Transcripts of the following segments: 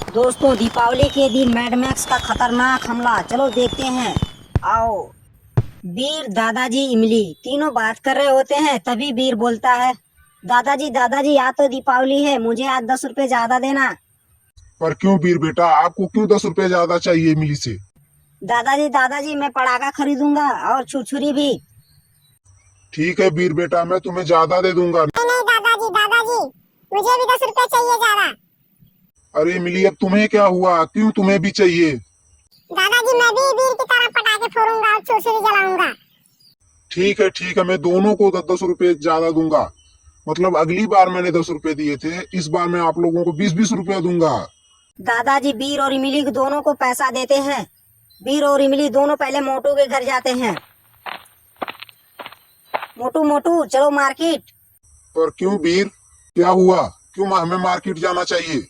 दोस्तों, दीपावली के दिन मैड मैक्स का खतरनाक हमला, चलो देखते हैं। आओ। वीर, दादाजी, इमली तीनों बात कर रहे होते हैं, तभी वीर बोलता है, दादाजी दादाजी आज तो दीपावली है, मुझे आज 10 रुपए ज्यादा देना। पर क्यों वीर बेटा, आपको क्यों 10 रुपए ज्यादा चाहिए मिली से? दादाजी दादाजी मैं पटाखा खरीदूंगा और छुरछुरी भी। ठीक है वीर बेटा, मैं तुम्हें ज्यादा दे दूंगा। नहीं नहीं दादाजी दादाजी, मुझे भी 10 रुपए चाहिए ज्यादा। अरे मिली, अब तुम्हें क्या हुआ, क्यों तुम्हें भी चाहिए? दादाजी मैं भी वीर की तरह पटाखे फोड़ूंगा और छुरछुरी जलाऊंगा। ठीक है, मैं दोनों को 10 10 रुपए ज्यादा दूंगा। मतलब अगली बार मैंने 10 रुपए दिए थे, इस बार मैं आप लोगों को 20 20 रुपया दूंगा। दादाजी वीर और इमली दोनों को पैसा देते हैं। वीर और इमली दोनों पहले मोटू के घर जाते हैं। मोटू मोटू चलो मार्केट। पर क्यों वीर, क्या हुआ, क्यों हमें मार्केट जाना चाहिए?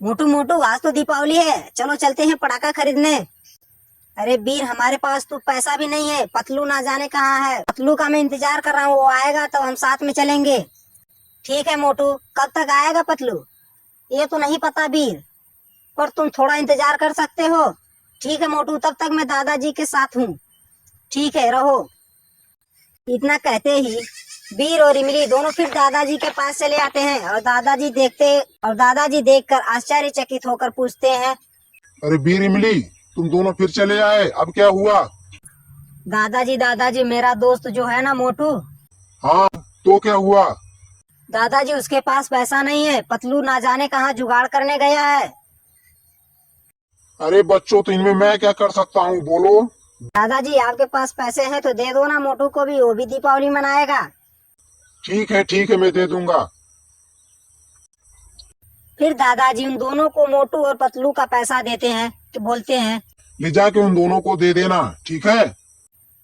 मोटू मोटू आज तो दीपावली है, चलो चलते हैं पटाखा खरीदने। अरे वीर, हमारे पास तो पैसा भी नहीं है, पतलू ना जाने कहाँ है। पतलू का मैं इंतजार कर रहा हूँ, वो आएगा तो हम साथ में चलेंगे। ठीक है मोटू, कब तक आएगा पतलू ये तो नहीं पता वीर, पर तुम थोड़ा इंतजार कर सकते हो। ठीक है मोटू, तब तक मैं दादाजी के साथ हूँ। ठीक है, रहो। इतना कहते ही वीर और इमली दोनों फिर दादाजी के पास चले आते हैं और दादाजी देखकर आश्चर्यचकित होकर पूछते हैं, अरे वीर इमली, तुम दोनों फिर चले आए, अब क्या हुआ? दादाजी दादाजी मेरा दोस्त जो है ना मोटू, हाँ, तो क्या हुआ? दादाजी उसके पास पैसा नहीं है, पतलू ना जाने कहाँ जुगाड़ करने गया है। अरे बच्चों, तो इनमें मैं क्या कर सकता हूँ, बोलो। दादाजी आपके पास पैसे हैं तो दे दो ना मोटू को भी, वो भी दीपावली मनाएगा। ठीक है, मैं दे दूंगा। फिर दादाजी उन दोनों को मोटू और पतलू का पैसा देते हैं तो बोलते हैं, ले जाके उन दोनों को दे देना, ठीक है?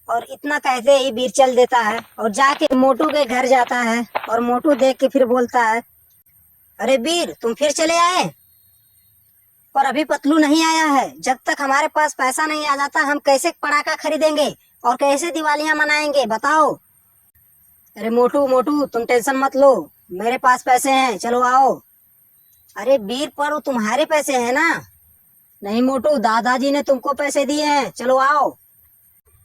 और इतना कहते ही वीर चल देता है और जाके मोटू के घर जाता है। और मोटू देख के फिर बोलता है, अरे वीर तुम फिर चले आए, पर अभी पतलू नहीं आया है। जब तक हमारे पास पैसा नहीं आ जाता हम कैसे पटाखा खरीदेंगे और कैसे दिवालियां मनाएंगे, बताओ। अरे मोटू मोटू तुम टेंशन मत लो, मेरे पास पैसे हैं, चलो आओ। अरे वीर, पर वो तुम्हारे पैसे हैं ना। नहीं मोटू, दादाजी ने तुमको पैसे दिए हैं, चलो आओ।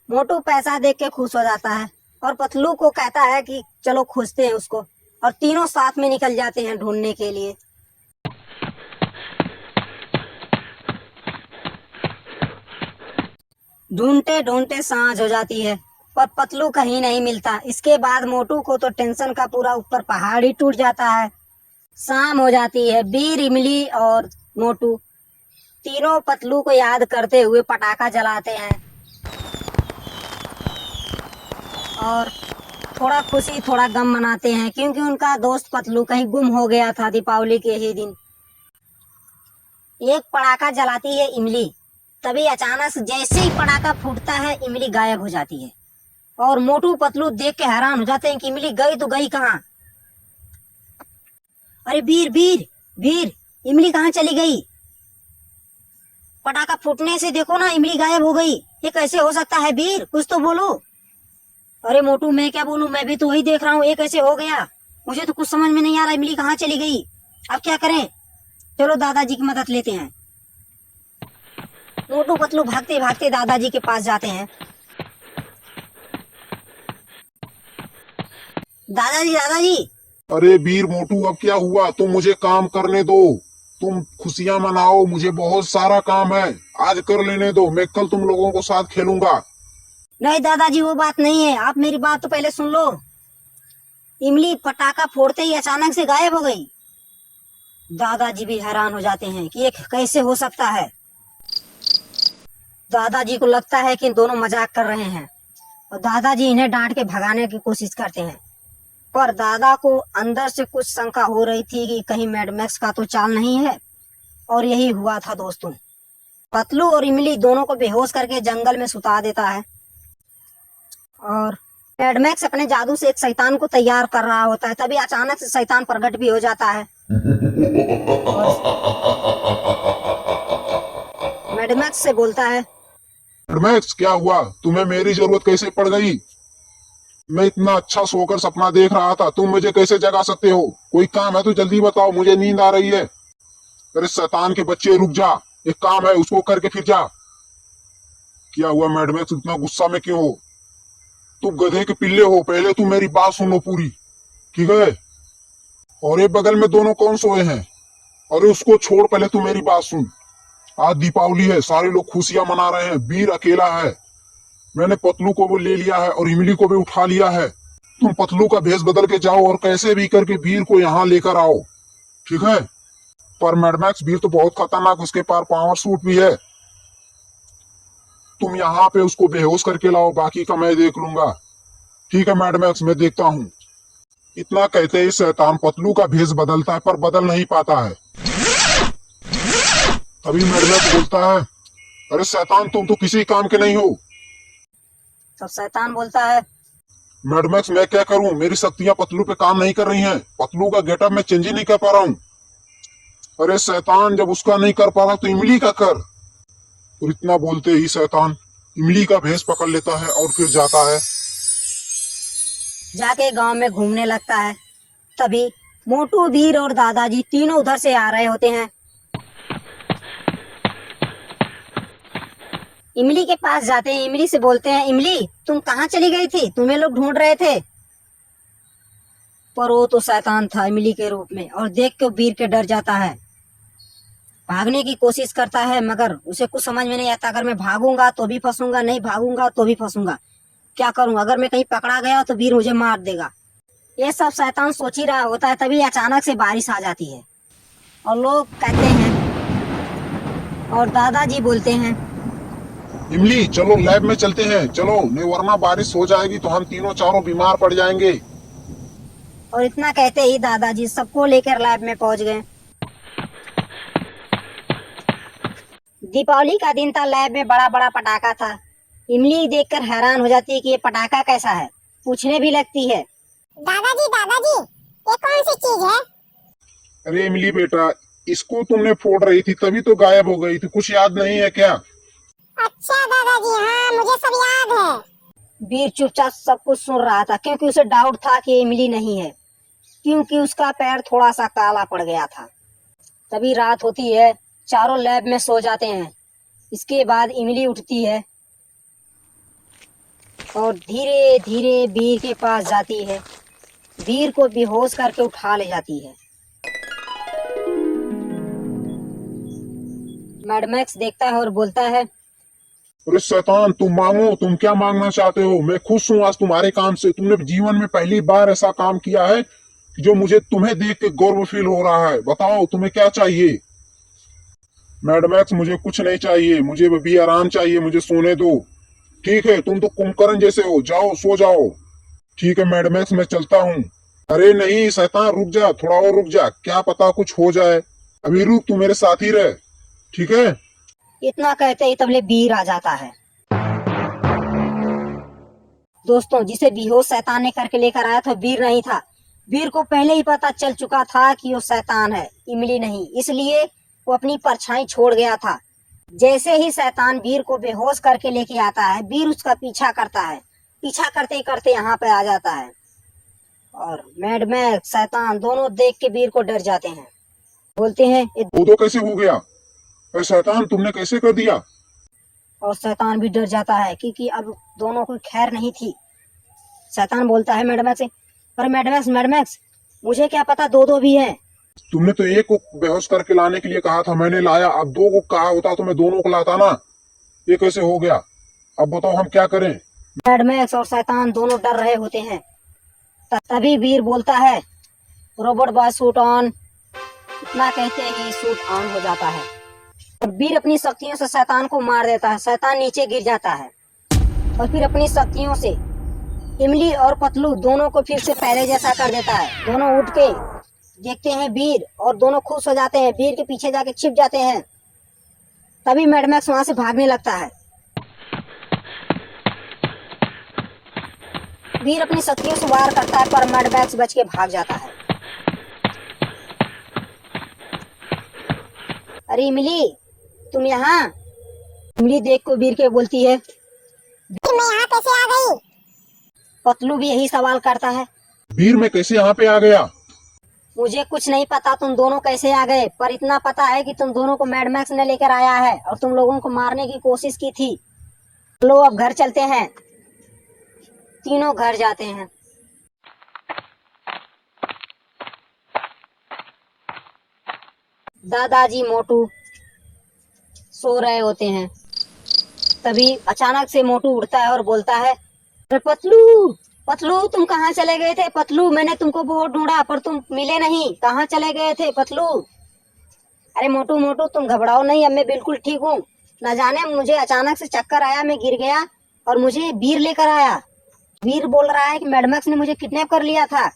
मोटू पैसा देख के खुश हो जाता है और पतलू को कहता है कि चलो खोजते हैं उसको, और तीनों साथ में निकल जाते हैं ढूंढने के लिए। ढूंढते ढूंढते सांझ हो जाती है पर पतलू कहीं नहीं मिलता। इसके बाद मोटू को तो टेंशन का पूरा ऊपर पहाड़ ही टूट जाता है। शाम हो जाती है। वीर, इमली और मोटू तीनों पतलू को याद करते हुए पटाखा जलाते हैं और थोड़ा खुशी थोड़ा गम मनाते हैं, क्योंकि उनका दोस्त पतलू कहीं गुम हो गया था दीपावली के ही दिन। एक पटाखा जलाती है इमली, तभी अचानक से जैसे ही पटाखा फूटता है इमली गायब हो जाती है और मोटू पतलू देख के हैरान हो जाते हैं कि इमली गई तो गई कहाँ। अरे वीर वीर वीर, इमली कहाँ चली गई? पटाखा फूटने से देखो ना, इमली गायब हो गई, ये कैसे हो सकता है वीर, कुछ तो बोलो। अरे मोटू मैं क्या बोलूं, मैं भी तो वही देख रहा हूँ, ये कैसे हो गया, मुझे तो कुछ समझ में नहीं आ रहा, इमली कहाँ चली गई, अब क्या करें। चलो दादाजी की मदद लेते हैं। मोटू पतलू भागते भागते दादाजी के पास जाते हैं। दादाजी दादाजी। अरे वीर मोटू, अब क्या हुआ, तुम मुझे काम करने दो, तुम खुशियां मनाओ, मुझे बहुत सारा काम है, आज कर लेने दो, मैं कल तुम लोगों को साथ खेलूंगा। नहीं दादाजी, वो बात नहीं है, आप मेरी बात तो पहले सुन लो। इमली पटाखा फोड़ते ही अचानक से गायब हो गई। दादाजी भी हैरान हो जाते हैं कि ये कैसे हो सकता है। दादाजी को लगता है कि दोनों मजाक कर रहे हैं और दादाजी इन्हें डांट के भगाने की कोशिश करते हैं, पर दादा को अंदर से कुछ शंका हो रही थी कि कहीं मैड मैक्स का तो चाल नहीं है। और यही हुआ था दोस्तों। पतलू और इमली दोनों को बेहोश करके जंगल में सुता देता है और मैड मैक्स अपने जादू से एक शैतान को तैयार कर रहा होता है, तभी अचानक से शैतान प्रकट भी हो जाता है। मैड मैक्स से बोलता है, मैक्स क्या हुआ, तुम्हें मेरी जरूरत कैसे पड़ गई? मैं इतना अच्छा सोकर सपना देख रहा था, तुम मुझे कैसे जगा सकते हो? कोई काम है तो जल्दी बताओ, मुझे नींद आ रही है। अरे शैतान के बच्चे रुक जा, एक काम है उसको करके फिर जा। क्या हुआ मैडमैक्स, इतना गुस्सा में क्यों हो? तुम गधे के पिल्ले हो, पहले तुम मेरी बात सुनो पूरी, ठीक है? और ये बगल में दोनों कौन सोए हैं? अरे उसको छोड़, पहले तू मेरी बात सुन। आज दीपावली है, सारे लोग खुशियां मना रहे हैं, वीर अकेला है। मैंने पतलू को भी ले लिया है और इमली को भी उठा लिया है। तुम पतलू का भेष बदल के जाओ और कैसे भी करके वीर को यहाँ लेकर आओ, ठीक है? पर मैडमैक्स वीर तो बहुत खतरनाक, उसके पास पावर सूट भी है। तुम यहाँ पे उसको बेहोश करके लाओ, बाकी का मैं देख लूंगा। ठीक है मैडमैक्स, मैं देखता हूँ। इतना कहते ही शैतान पतलू का भेष बदलता है पर बदल नहीं पाता है। तभी मैडमैक्स बोलता है, अरे शैतान तुम तो किसी काम के नहीं हो। तब शैतान बोलता है, मैडमैक्स मैं क्या करूं, मेरी शक्तियां पतलू पे काम नहीं कर रही हैं। पतलू का गेटअप मैं चेंज ही नहीं कर पा रहा हूँ। अरे शैतान, जब उसका नहीं कर पा रहा तो इमली का कर। और इतना बोलते ही शैतान इमली का भेष पकड़ लेता है और फिर जाता है। जाके गांव में घूमने लगता है। तभी मोटू, वीर और दादाजी तीनों उधर से आ रहे होते हैं। इमली के पास जाते हैं, इमली से बोलते हैं, इमली तुम कहाँ चली गई थी, तुम्हें लोग ढूंढ रहे थे। पर वो तो शैतान था इमली के रूप में, और देख के वीर के डर जाता है। भागने की कोशिश करता है मगर उसे कुछ समझ में नहीं आता। अगर मैं भागूंगा तो भी फंसूंगा, नहीं भागूंगा तो भी फंसूंगा, क्या करूं? अगर मैं कहीं पकड़ा गया तो वीर मुझे मार देगा। ये सब शैतान सोच ही रहा होता है। तभी अचानक से बारिश आ जाती है और लोग कहते हैं, और दादाजी बोलते हैं, इमली चलो लैब में चलते हैं, चलो, नहीं वरना बारिश हो जाएगी तो हम तीनों चारों बीमार पड़ जाएंगे। और इतना कहते ही दादाजी सबको लेकर लैब में पहुंच गए। दीपावली का दिन था। लैब में बड़ा बड़ा पटाखा था। इमली देखकर हैरान हो जाती है कि ये पटाखा कैसा है, पूछने भी लगती है, दादाजी दादाजी ये कौन सी चीज है? अरे इमली बेटा, इसको तुमने फोड़ रही थी तभी तो गायब हो गई थी, कुछ याद नहीं है क्या? अच्छा दादाजी, हाँ मुझे सब याद है। वीर चुपचाप सब कुछ सुन रहा था क्योंकि उसे डाउट था कि इमली नहीं है, क्योंकि उसका पैर थोड़ा सा काला पड़ गया था। तभी रात होती है, चारों लैब में सो जाते हैं। इसके बाद इमली उठती है और धीरे धीरे वीर के पास जाती है। वीर को बेहोश करके उठा ले जाती है। मैडमैक्स देखता है और बोलता है, अरे शैतान तुम मांगो, तुम क्या मांगना चाहते हो? मैं खुश हूँ आज तुम्हारे काम से। तुमने जीवन में पहली बार ऐसा काम किया है जो मुझे तुम्हें देख के गर्व फील हो रहा है। बताओ तुम्हें क्या चाहिए? मैडमैक्स मुझे कुछ नहीं चाहिए, मुझे भी आराम चाहिए, मुझे सोने दो। ठीक है, तुम तो कुंभकर्ण जैसे हो, जाओ सो जाओ। ठीक है मैडमैक्स, मैं चलता हूँ। अरे नहीं शैतान, रुक जा, थोड़ा और रुक जा, क्या पता कुछ हो जाए। अभी रुक, तू मेरे साथ ही रह, ठीक है? इतना कहते ही तबले वीर आ जाता है। दोस्तों, जिसे बेहोश शैतान ने करके लेकर आया था वीर नहीं था। वीर को पहले ही पता चल चुका था कि वो शैतान है, इमली नहीं, इसलिए वो अपनी परछाई छोड़ गया था। जैसे ही शैतान वीर को बेहोश करके लेके आता है, वीर उसका पीछा करता है। पीछा करते करते यहाँ पे आ जाता है और मैडमैक्स शैतान दोनों देख के वीर को डर जाते हैं। बोलते हैं, वो तो कैसे हो गया? अरे शैतान तुमने कैसे कर दिया? और शैतान भी डर जाता है क्योंकि अब दोनों को खैर नहीं थी। शैतान बोलता है मैडमैक्स से, अरे मैडमैक्स मैडमैक्स मुझे क्या पता दो दो भी हैं। तुमने तो एक को बेहोश करके लाने के लिए कहा था, मैंने लाया। अब दो को कहा होता तो मैं दोनों को लाता ना। ये कैसे हो गया? अब बताओ हम क्या करें? मैडमैक्स और शैतान दोनों डर रहे होते हैं। तभी वीर बोलता है, रोबोट बॉय सूट ऑन। इतना कहते ही सूट ऑन हो जाता है और वीर अपनी शक्तियों से शैतान को मार देता है। शैतान नीचे गिर जाता है और फिर अपनी शक्तियों से इमली और पतलू दोनों को फिर से पहले जैसा कर देता है। दोनों उठ के देखते हैं वीर और दोनों खुश हो जाते हैं। वीर के पीछे जाके छिप जाते हैं। तभी मैडमैक्स वहां से भागने लगता है। वीर अपनी शक्तियों से वार करता है पर मैडमैक्स बच के भाग जाता है। अरे इमली तुम यहाँ? इमली देख को वीर के बोलती है, मैं यहाँ कैसे आ गई? पतलू भी यही सवाल करता है। वीर मैं कैसे यहाँ पे आ गया? मुझे कुछ नहीं पता तुम दोनों कैसे आ गए, पर इतना पता है कि तुम दोनों को मैड मैक्स ने लेकर आया है और तुम लोगों को मारने की कोशिश की थी। लो अब घर चलते हैं। तीनों घर जाते हैं। दादाजी मोटू सो रहे होते हैं। तभी अचानक से मोटू उठता है और बोलता है, अरे पतलू पतलू तुम कहाँ चले गए थे? पतलू मैंने तुमको बहुत ढूंढा पर तुम मिले नहीं, कहाँ चले गए थे पतलू? अरे मोटू मोटू तुम घबराओ नहीं, अब मैं बिल्कुल ठीक हूँ। न जाने मुझे अचानक से चक्कर आया, मैं गिर गया और मुझे वीर लेकर आया। वीर बोल रहा है कि मैडमैक्स ने मुझे किडनैप कर लिया था।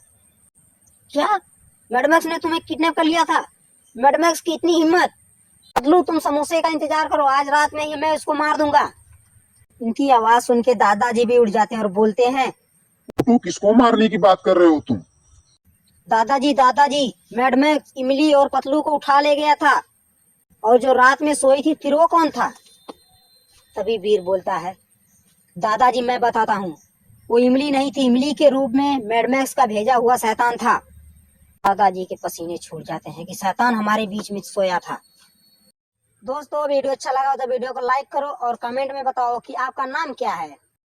क्या? मैडमैक्स ने तुम्हें किडनैप कर लिया था? मैडमैक्स की इतनी हिम्मत? पतलू तुम समोसे का इंतजार करो, आज रात में ही मैं उसको मार दूंगा। इनकी आवाज सुन के दादाजी भी उठ जाते हैं और बोलते हैं, तू किसको मारने की बात कर रहे हो तुम? दादाजी मैडमैक्स इमली और पतलू को उठा ले गया था। और जो रात में सोई थी फिर वो कौन था? तभी वीर बोलता है, दादाजी मैं बताता हूँ, वो इमली नहीं थी, इमली के रूप में मैडमैक्स का भेजा हुआ शैतान था। दादाजी के पसीने छूट जाते हैं कि शैतान हमारे बीच में सोया था। दोस्तों वीडियो अच्छा लगा तो वीडियो को लाइक करो और कमेंट में बताओ कि आपका नाम क्या है।